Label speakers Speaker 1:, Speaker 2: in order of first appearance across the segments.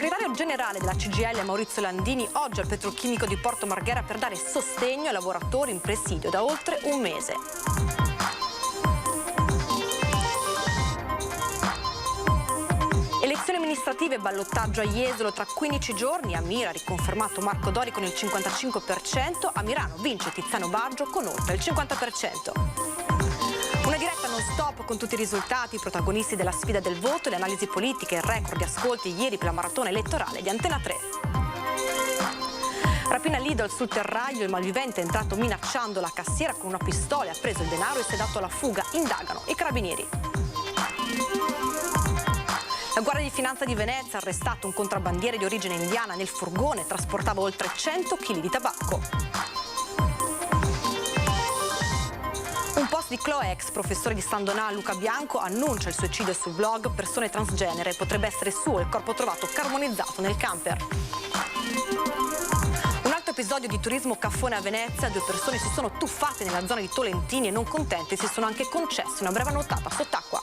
Speaker 1: segretario generale della CGIL Maurizio Landini oggi al petrolchimico di Porto Marghera per dare sostegno ai lavoratori in presidio da oltre un mese. Elezioni amministrative e ballottaggio a Jesolo tra 15 giorni. A Mira ha riconfermato Marco Dori con il 55%, a Milano vince Tiziano Baggio con oltre il 50%. Una diretta non stop con tutti i risultati, i protagonisti della sfida del voto, le analisi politiche, il record di ascolti ieri per la maratona elettorale di Antena 3. Rapina Lidl sul terraglio, il malvivente è entrato minacciando la cassiera con una pistola, ha preso il denaro e si è dato alla fuga, indagano i carabinieri. La Guardia di Finanza di Venezia ha arrestato un contrabbandiere di origine indiana nel furgone, trasportava oltre 100 kg di tabacco. Un post di Chloe, ex professore di San Donà, Luca Bianco, annuncia il suicidio sul blog Persone transgenere. Potrebbe essere suo il corpo trovato carbonizzato nel camper. Un altro episodio di turismo caffone a Venezia. 2 persone si sono tuffate nella zona di Tolentini e non contenti si sono anche concessi una breve nuotata sott'acqua.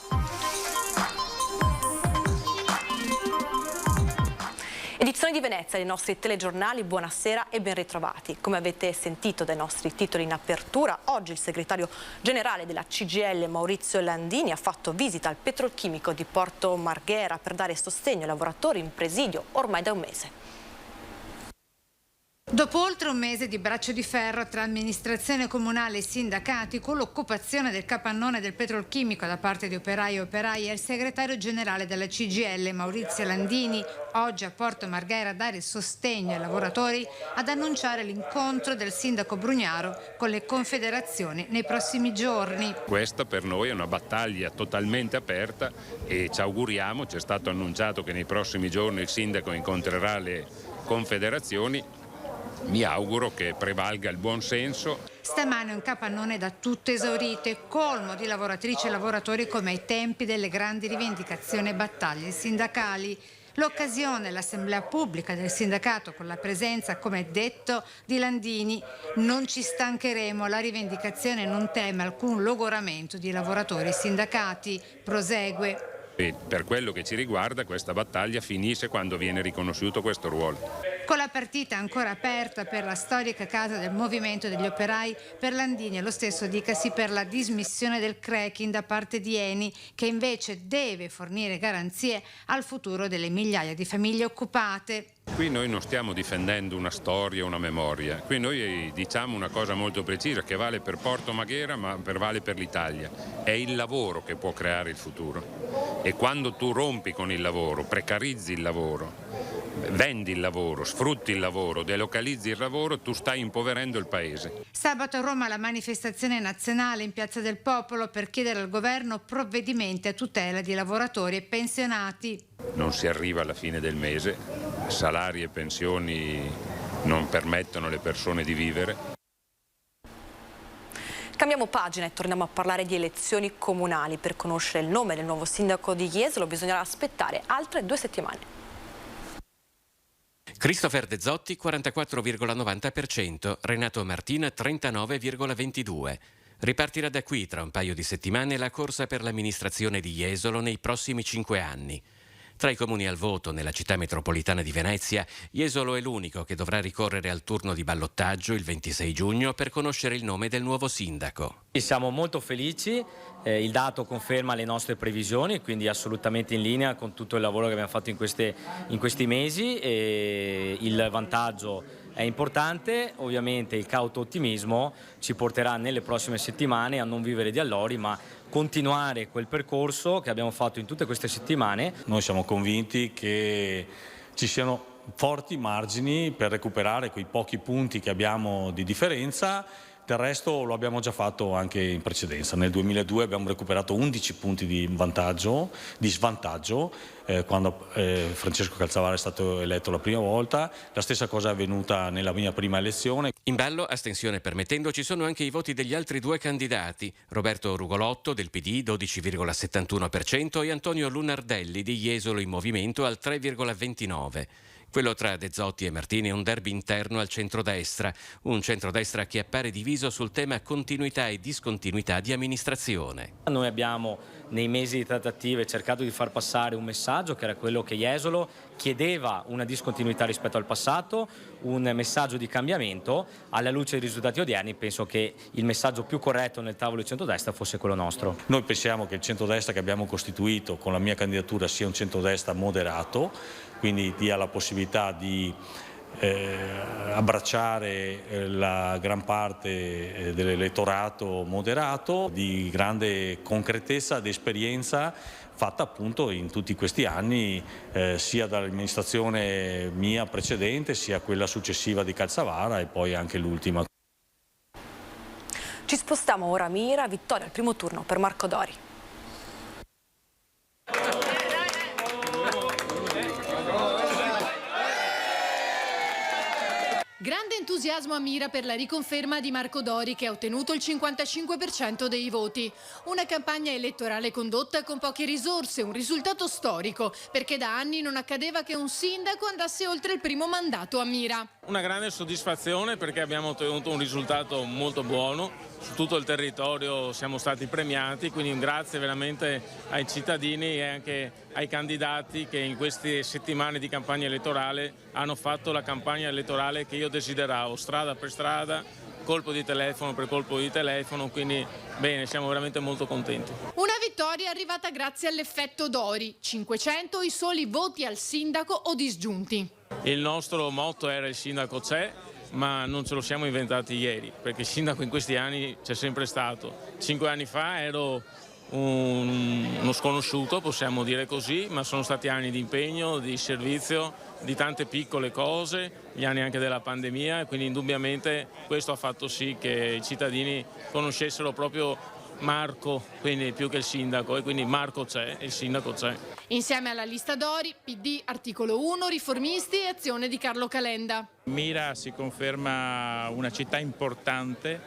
Speaker 1: Edizione di Venezia dei nostri telegiornali, buonasera e ben ritrovati. Come avete sentito dai nostri titoli in apertura, oggi il segretario generale della CGIL Maurizio Landini ha fatto visita al petrolchimico di Porto Marghera per dare sostegno ai lavoratori in presidio ormai da un mese.
Speaker 2: Dopo oltre un mese di braccio di ferro tra amministrazione comunale e sindacati, con l'occupazione del capannone del petrolchimico da parte di operai e operaie, il segretario generale della CGIL Maurizio Landini oggi a Porto Marghera a dare sostegno ai lavoratori, ad annunciare l'incontro del sindaco Brugnaro con le confederazioni nei prossimi giorni.
Speaker 3: Questa per noi è una battaglia totalmente aperta e ci auguriamo, ci è stato annunciato che nei prossimi giorni il sindaco incontrerà le confederazioni. Mi auguro che prevalga il buon senso.
Speaker 2: Stamane un capannone da tutto esaurito, colmo di lavoratrici e lavoratori come ai tempi delle grandi rivendicazioni e battaglie sindacali. L'occasione, l'assemblea pubblica del sindacato con la presenza, come detto, di Landini. Non ci stancheremo, la rivendicazione non teme alcun logoramento di lavoratori e sindacati. Prosegue.
Speaker 3: E per quello che ci riguarda questa battaglia finisce quando viene riconosciuto questo ruolo.
Speaker 2: Con la partita ancora aperta per la storica casa del movimento degli operai, per Landini e lo stesso dicasi per la dismissione del cracking da parte di Eni, che invece deve fornire garanzie al futuro delle migliaia di famiglie occupate.
Speaker 3: Qui noi non stiamo difendendo una storia, una memoria, qui noi diciamo una cosa molto precisa che vale per Porto Marghera ma vale per l'Italia. È il lavoro che può creare il futuro e quando tu rompi con il lavoro, precarizzi il lavoro, vendi il lavoro, sfrutti il lavoro, delocalizzi il lavoro, tu stai impoverendo il paese.
Speaker 2: Sabato a Roma la manifestazione nazionale in Piazza del Popolo per chiedere al governo provvedimenti a tutela di lavoratori e pensionati.
Speaker 3: Non si arriva alla fine del mese, salari e pensioni non permettono alle persone di vivere.
Speaker 1: Cambiamo pagina e torniamo a parlare di elezioni comunali. Per conoscere il nome del nuovo sindaco di Jesolo bisognerà aspettare altre 2 settimane.
Speaker 4: Christopher De Zotti 44,90%, Renato Martina 39,22%. Ripartirà da qui tra un paio di settimane la corsa per l'amministrazione di Jesolo nei prossimi 5 anni. Tra i comuni al voto nella città metropolitana di Venezia, Jesolo è l'unico che dovrà ricorrere al turno di ballottaggio il 26 giugno per conoscere il nome del nuovo sindaco.
Speaker 5: Siamo molto felici, il dato conferma le nostre previsioni, quindi assolutamente in linea con tutto il lavoro che abbiamo fatto in questi mesi. E il vantaggio è importante, ovviamente il cauto ottimismo ci porterà nelle prossime settimane a non vivere di allori ma continuare quel percorso che abbiamo fatto in tutte queste settimane.
Speaker 6: Noi siamo convinti che ci siano forti margini per recuperare quei pochi punti che abbiamo di differenza. Del resto lo abbiamo già fatto anche in precedenza. Nel 2002 abbiamo recuperato 11 punti di svantaggio, quando Francesco Calzavara è stato eletto la prima volta. La stessa cosa è avvenuta nella mia prima elezione.
Speaker 4: In ballo, astensione permettendo, ci sono anche i voti degli altri 2 candidati. Roberto Rugolotto del PD 12,71% e Antonio Lunardelli di Jesolo in Movimento al 3,29%. Quello tra De Zotti e Martini è un derby interno al centrodestra, un centrodestra che appare diviso sul tema continuità e discontinuità di amministrazione.
Speaker 5: Noi abbiamo nei mesi di trattative cercato di far passare un messaggio che era quello che Jesolo chiedeva una discontinuità rispetto al passato, un messaggio di cambiamento. Alla luce dei risultati odierni penso che il messaggio più corretto nel tavolo di centrodestra fosse quello nostro.
Speaker 6: Noi pensiamo che il centrodestra che abbiamo costituito con la mia candidatura sia un centrodestra moderato, quindi dia la possibilità di abbracciare la gran parte dell'elettorato moderato, di grande concretezza ed esperienza fatta appunto in tutti questi anni, sia dall'amministrazione mia precedente, sia quella successiva di Calzavara e poi anche l'ultima.
Speaker 1: Ci spostiamo ora a Mira, vittoria al primo turno per Marco Dori.
Speaker 7: Grande entusiasmo a Mira per la riconferma di Marco Dori, che ha ottenuto il 55% dei voti. Una campagna elettorale condotta con poche risorse, un risultato storico, perché da anni non accadeva che un sindaco andasse oltre il primo mandato a Mira.
Speaker 8: Una grande soddisfazione perché abbiamo ottenuto un risultato molto buono, su tutto il territorio siamo stati premiati, quindi un grazie veramente ai cittadini e anche ai candidati che in queste settimane di campagna elettorale hanno fatto la campagna elettorale che io desideravo, strada per strada, colpo di telefono per colpo di telefono, quindi bene, siamo veramente molto contenti.
Speaker 7: Una vittoria arrivata grazie all'effetto Dori, 500 i soli voti al sindaco o disgiunti.
Speaker 8: Il nostro motto era il sindaco c'è, ma non ce lo siamo inventati ieri, perché il sindaco in questi anni c'è sempre stato. 5 anni fa ero uno sconosciuto, possiamo dire così, ma sono stati anni di impegno, di servizio, di tante piccole cose, gli anni anche della pandemia, e quindi indubbiamente questo ha fatto sì che i cittadini conoscessero proprio Marco, quindi più che il sindaco, e quindi Marco c'è e il sindaco c'è.
Speaker 7: Insieme alla lista Dori, PD, Articolo 1, Riformisti e Azione di Carlo Calenda.
Speaker 9: Mira si conferma una città importante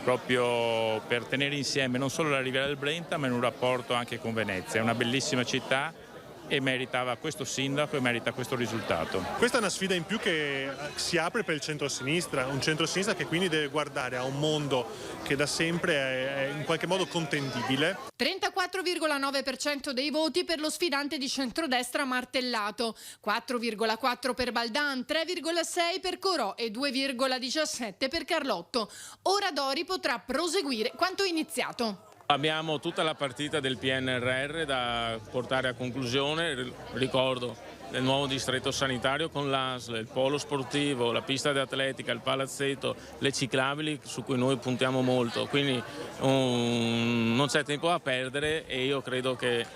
Speaker 9: proprio per tenere insieme non solo la Riviera del Brenta, ma in un rapporto anche con Venezia. È una bellissima città e meritava questo sindaco e merita questo risultato.
Speaker 10: Questa è una sfida in più che si apre per il centro-sinistra, un centro-sinistra che quindi deve guardare a un mondo che da sempre è in qualche modo contendibile.
Speaker 7: 34,9% dei voti per lo sfidante di centrodestra Martellato, 4,4 per Baldan, 3,6 per Corò e 2,17 per Carlotto. Ora Dori potrà proseguire quanto iniziato.
Speaker 8: Abbiamo tutta la partita del PNRR da portare a conclusione, ricordo del nuovo distretto sanitario con l'ASL, il polo sportivo, la pista di atletica, il palazzetto, le ciclabili su cui noi puntiamo molto, quindi non c'è tempo da perdere e io credo che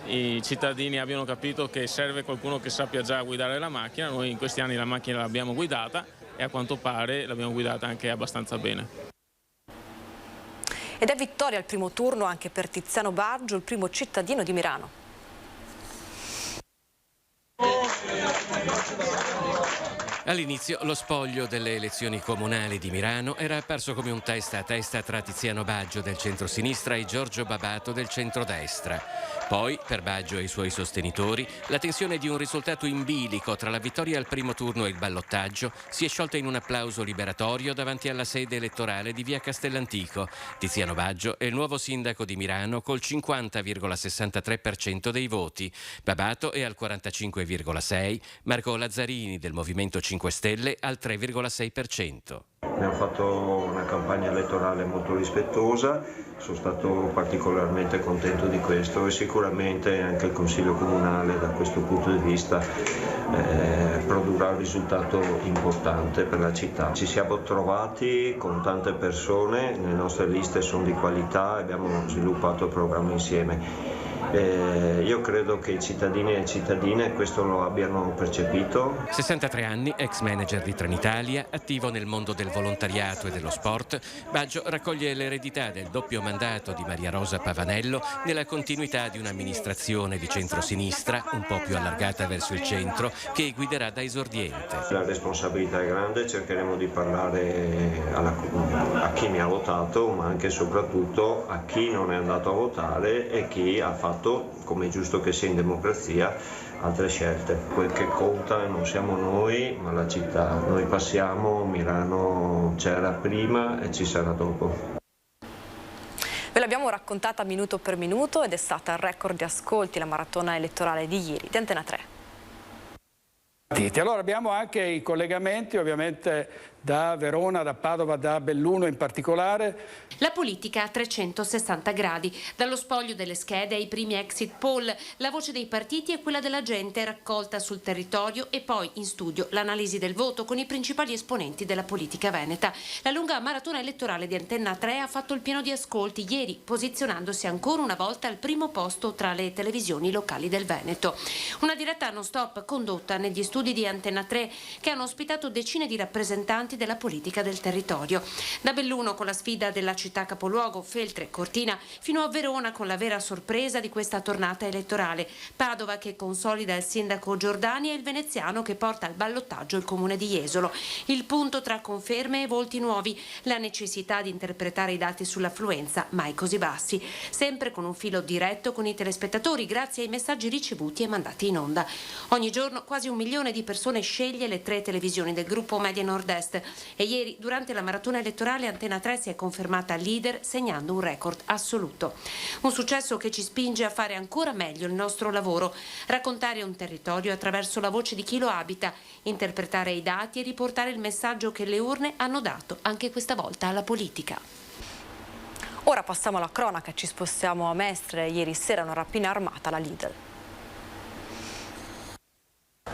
Speaker 8: i cittadini abbiano capito che serve qualcuno che sappia già guidare la macchina. Noi in questi anni la macchina l'abbiamo guidata e a quanto pare l'abbiamo guidata anche abbastanza bene.
Speaker 1: Ed è vittoria al primo turno anche per Tiziano Baggio, il primo cittadino di Mirano.
Speaker 4: All'inizio lo spoglio delle elezioni comunali di Mirano era apparso come un testa a testa tra Tiziano Baggio del centro-sinistra e Giorgio Babato del centrodestra. Poi, per Baggio e i suoi sostenitori, la tensione di un risultato in bilico tra la vittoria al primo turno e il ballottaggio si è sciolta in un applauso liberatorio davanti alla sede elettorale di via Castellantico. Tiziano Baggio è il nuovo sindaco di Mirano col 50,63% dei voti. Babato è al 45,6%, Marco Lazzarini del Movimento 5 Stelle al 3,6%.
Speaker 11: Abbiamo fatto una campagna elettorale molto rispettosa, sono stato particolarmente contento di questo e sicuramente anche il Consiglio Comunale da questo punto di vista produrrà un risultato importante per la città. Ci siamo trovati con tante persone, le nostre liste sono di qualità, abbiamo sviluppato il programma insieme. Io credo che i cittadini e le cittadine questo lo abbiano percepito.
Speaker 4: 63 anni, ex manager di Trenitalia, attivo nel mondo del volontariato e dello sport, Baggio raccoglie l'eredità del doppio mandato di Maria Rosa Pavanello nella continuità di un'amministrazione di centrosinistra, un po' più allargata verso il centro, che guiderà da esordiente.
Speaker 11: La responsabilità è grande, cercheremo di parlare a chi mi ha votato, ma anche e soprattutto a chi non è andato a votare e chi ha fatto fatto, come è giusto che sia in democrazia, altre scelte. Quel che conta non siamo noi, ma la città. Noi passiamo, Milano c'era prima e ci sarà dopo.
Speaker 1: Ve l'abbiamo raccontata minuto per minuto ed è stata il record di ascolti la maratona elettorale di ieri di Antena 3.
Speaker 12: Allora abbiamo anche i collegamenti ovviamente da Verona, da Padova, da Belluno in particolare.
Speaker 13: La politica a 360 gradi, dallo spoglio delle schede ai primi exit poll, la voce dei partiti e quella della gente raccolta sul territorio e poi in studio l'analisi del voto con i principali esponenti della politica veneta. La lunga maratona elettorale di Antena 3 ha fatto il pieno di ascolti ieri, posizionandosi ancora una volta al primo posto tra le televisioni locali del Veneto. Una diretta non stop condotta negli studi di Antena 3 che hanno ospitato decine di rappresentanti della politica del territorio. Da Belluno con la sfida della città capoluogo, Feltre, Cortina, fino a Verona con la vera sorpresa di questa tornata elettorale. Padova che consolida il sindaco Giordani e il veneziano che porta al ballottaggio il comune di Jesolo. Il punto tra conferme e volti nuovi, la necessità di interpretare i dati sull'affluenza mai così bassi, sempre con un filo diretto con i telespettatori grazie ai messaggi ricevuti e mandati in onda. Ogni giorno quasi 1 milione di persone sceglie le 3 televisioni del gruppo Media Nord-Est e ieri durante la maratona elettorale Antena 3 si è confermata leader segnando un record assoluto. Un successo che ci spinge a fare ancora meglio il nostro lavoro, raccontare un territorio attraverso la voce di chi lo abita, interpretare i dati e riportare il messaggio che le urne hanno dato anche questa volta alla politica.
Speaker 1: Ora passiamo alla cronaca, ci spostiamo a Mestre. Ieri sera una rapina armata alla Lidl.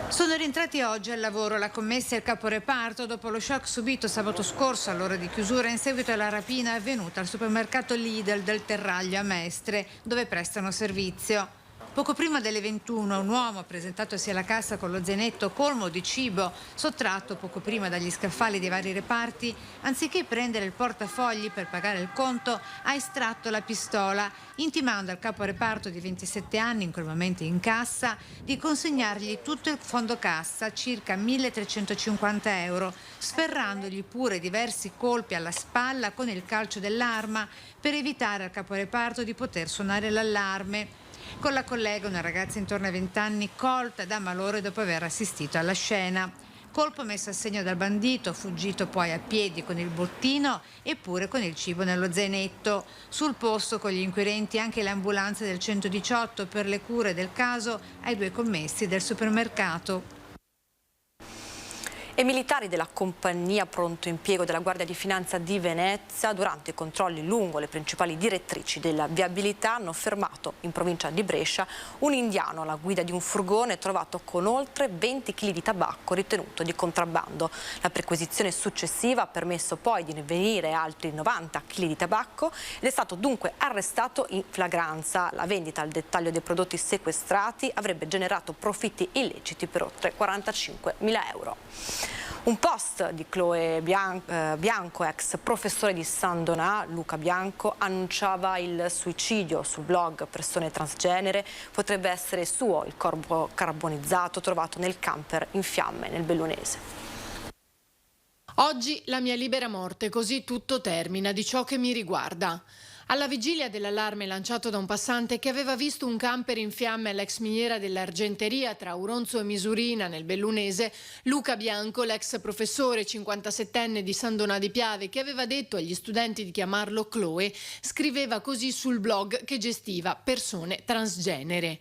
Speaker 2: Sono rientrati oggi al lavoro la commessa e il caporeparto dopo lo shock subito sabato scorso all'ora di chiusura in seguito alla rapina avvenuta al supermercato Lidl del Terraglio a Mestre, dove prestano servizio. Poco prima delle 21 un uomo presentatosi alla cassa con lo zainetto colmo di cibo sottratto poco prima dagli scaffali dei vari reparti, anziché prendere il portafogli per pagare il conto, ha estratto la pistola, intimando al caporeparto di 27 anni, in quel momento in cassa, di consegnargli tutto il fondo cassa, circa 1.350 euro, sferrandogli pure diversi colpi alla spalla con il calcio dell'arma per evitare al caporeparto di poter suonare l'allarme. Con la collega una ragazza intorno ai 20 anni colta da malore dopo aver assistito alla scena. Colpo messo a segno dal bandito, fuggito poi a piedi con il bottino e pure con il cibo nello zainetto. Sul posto con gli inquirenti anche le ambulanze del 118 per le cure del caso ai 2 commessi del supermercato.
Speaker 1: E militari della compagnia pronto impiego della Guardia di Finanza di Venezia durante i controlli lungo le principali direttrici della viabilità hanno fermato in provincia di Brescia un indiano alla guida di un furgone trovato con oltre 20 kg di tabacco ritenuto di contrabbando. La perquisizione successiva ha permesso poi di rinvenire altri 90 kg di tabacco ed è stato dunque arrestato in flagranza. La vendita al dettaglio dei prodotti sequestrati avrebbe generato profitti illeciti per oltre 45.000 euro. Un post di Chloe Bianco, ex professore di San Donà, Luca Bianco, annunciava il suicidio sul blog Persone Transgenere. Potrebbe essere suo il corpo carbonizzato trovato nel camper in fiamme nel Bellunese.
Speaker 7: Oggi la mia libera morte, così tutto termina di ciò che mi riguarda. Alla vigilia dell'allarme lanciato da un passante che aveva visto un camper in fiamme all'ex miniera dell'Argenteria tra Auronzo e Misurina nel Bellunese, Luca Bianco, l'ex professore 57enne di San Donà di Piave che aveva detto agli studenti di chiamarlo Chloe, scriveva così sul blog che gestiva Persone Transgenere.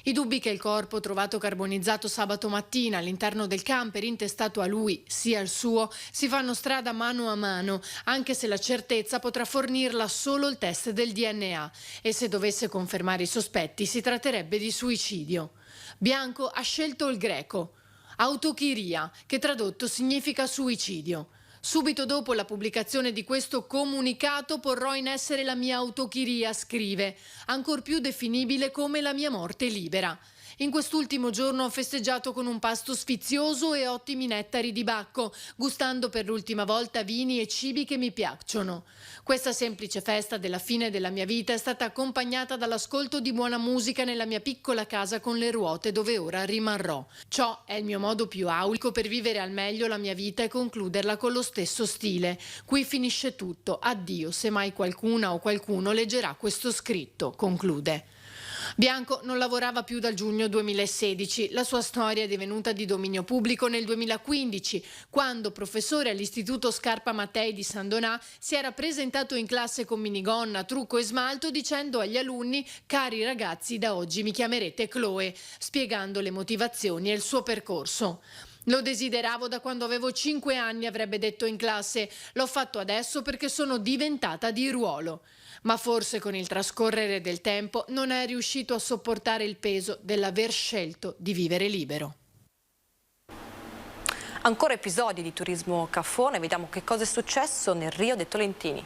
Speaker 7: I dubbi che il corpo trovato carbonizzato sabato mattina all'interno del camper intestato a lui sia il suo si fanno strada mano a mano, anche se la certezza potrà fornirla solo il test del DNA e se dovesse confermare i sospetti si tratterebbe di suicidio. Bianco ha scelto il greco, autochiria, che tradotto significa suicidio. Subito dopo la pubblicazione di questo comunicato porrò in essere la mia autochiria, scrive, ancor più definibile come la mia morte libera. In quest'ultimo giorno ho festeggiato con un pasto sfizioso e ottimi nettari di bacco, gustando per l'ultima volta vini e cibi che mi piacciono. Questa semplice festa della fine della mia vita è stata accompagnata dall'ascolto di buona musica nella mia piccola casa con le ruote dove ora rimarrò. Ciò è il mio modo più aulico per vivere al meglio la mia vita e concluderla con lo stesso stile. Qui finisce tutto. Addio, se mai qualcuna o qualcuno leggerà questo scritto, conclude. Bianco non lavorava più dal giugno 2016. La sua storia è divenuta di dominio pubblico nel 2015, quando, professore all'Istituto Scarpa Mattei di San Donà, si era presentato in classe con minigonna, trucco e smalto dicendo agli alunni: cari ragazzi, da oggi mi chiamerete Chloe, spiegando le motivazioni e il suo percorso. Lo desideravo da quando avevo 5 anni, avrebbe detto in classe. L'ho fatto adesso perché sono diventata di ruolo. Ma forse con il trascorrere del tempo non è riuscito a sopportare il peso dell'aver scelto di vivere libero.
Speaker 1: Ancora episodi di turismo caffone, vediamo che cosa è successo nel Rio dei Tolentini.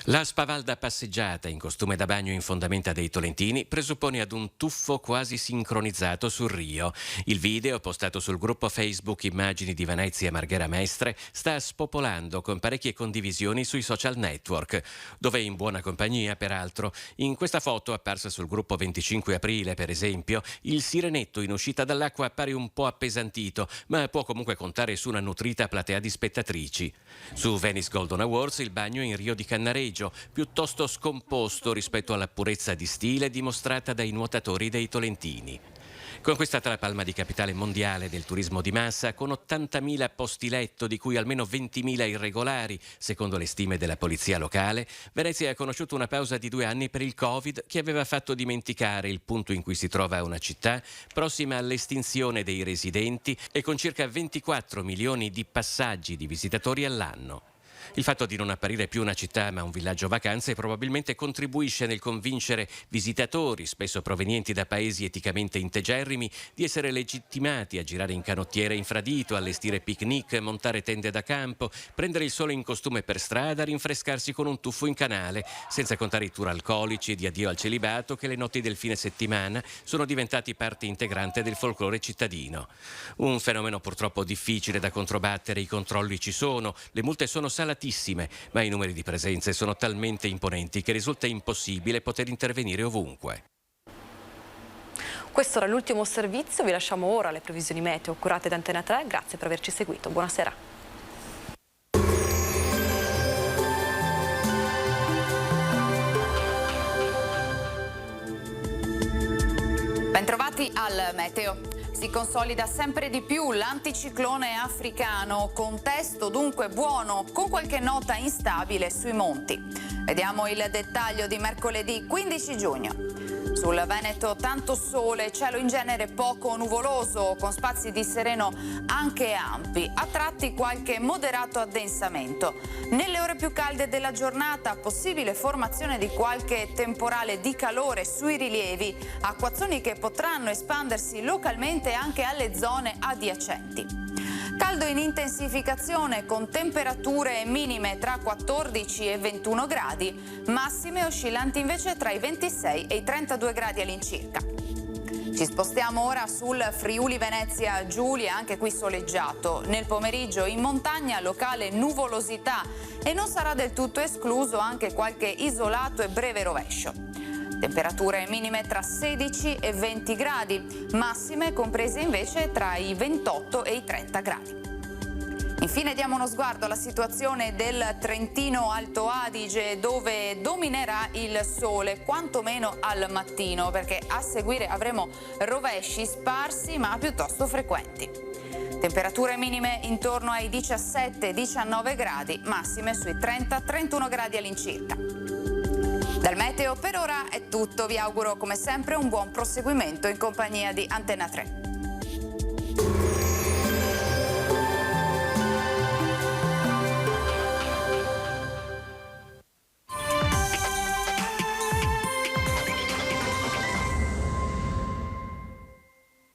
Speaker 4: La spavalda passeggiata in costume da bagno in fondamenta dei Tolentini presuppone ad un tuffo quasi sincronizzato sul Rio. Il video, postato sul gruppo Facebook Immagini di Venezia Marghera Mestre, sta spopolando con parecchie condivisioni sui social network, dove è in buona compagnia peraltro. In questa foto, apparsa sul gruppo 25 aprile per esempio, il sirenetto in uscita dall'acqua appare un po' appesantito, ma può comunque contare su una nutrita platea di spettatrici. Su Venice Golden Awards il bagno in Rio di Cannareggio, piuttosto scomposto rispetto alla purezza di stile dimostrata dai nuotatori dei Tolentini. Conquistata la palma di capitale mondiale del turismo di massa con 80.000 posti letto, di cui almeno 20.000 irregolari, secondo le stime della polizia locale, Venezia ha conosciuto una pausa di 2 anni per il Covid che aveva fatto dimenticare il punto in cui si trova una città prossima all'estinzione dei residenti e con circa 24 milioni di passaggi di visitatori all'anno. Il fatto di non apparire più una città ma un villaggio vacanze probabilmente contribuisce nel convincere visitatori, spesso provenienti da paesi eticamente integerrimi, di essere legittimati a girare in canottiere infradito, allestire picnic, montare tende da campo, prendere il sole in costume per strada, rinfrescarsi con un tuffo in canale, senza contare i tour alcolici di addio al celibato che le notti del fine settimana sono diventati parte integrante del folklore cittadino. Un fenomeno purtroppo difficile da controbattere, i controlli ci sono, le multe sono salatissime, ma i numeri di presenze sono talmente imponenti che risulta impossibile poter intervenire ovunque.
Speaker 1: Questo era l'ultimo servizio, vi lasciamo ora alle previsioni meteo curate da Antena 3, grazie per averci seguito, buonasera.
Speaker 14: Bentrovati al meteo. Si consolida sempre di più l'anticiclone africano, contesto dunque buono, con qualche nota instabile sui monti. Vediamo il dettaglio di mercoledì 15 giugno. Sul Veneto tanto sole, cielo in genere poco nuvoloso, con spazi di sereno anche ampi, a tratti qualche moderato addensamento. Nelle ore più calde della giornata possibile formazione di qualche temporale di calore sui rilievi, acquazzoni che potranno espandersi localmente anche alle zone adiacenti. Caldo in intensificazione con temperature minime tra 14 e 21 gradi, massime oscillanti invece tra i 26 e i 32 gradi all'incirca. Ci spostiamo ora sul Friuli Venezia Giulia, anche qui soleggiato. Nel pomeriggio in montagna locale nuvolosità e non sarà del tutto escluso anche qualche isolato e breve rovescio. Temperature minime tra 16 e 20 gradi, massime comprese invece tra i 28 e i 30 gradi. Infine diamo uno sguardo alla situazione del Trentino Alto Adige, dove dominerà il sole, quantomeno al mattino, perché a seguire avremo rovesci sparsi ma piuttosto frequenti. Temperature minime intorno ai 17-19 gradi, massime sui 30-31 gradi all'incirca. Dal meteo per ora è tutto, vi auguro come sempre un buon proseguimento in compagnia di Antena 3.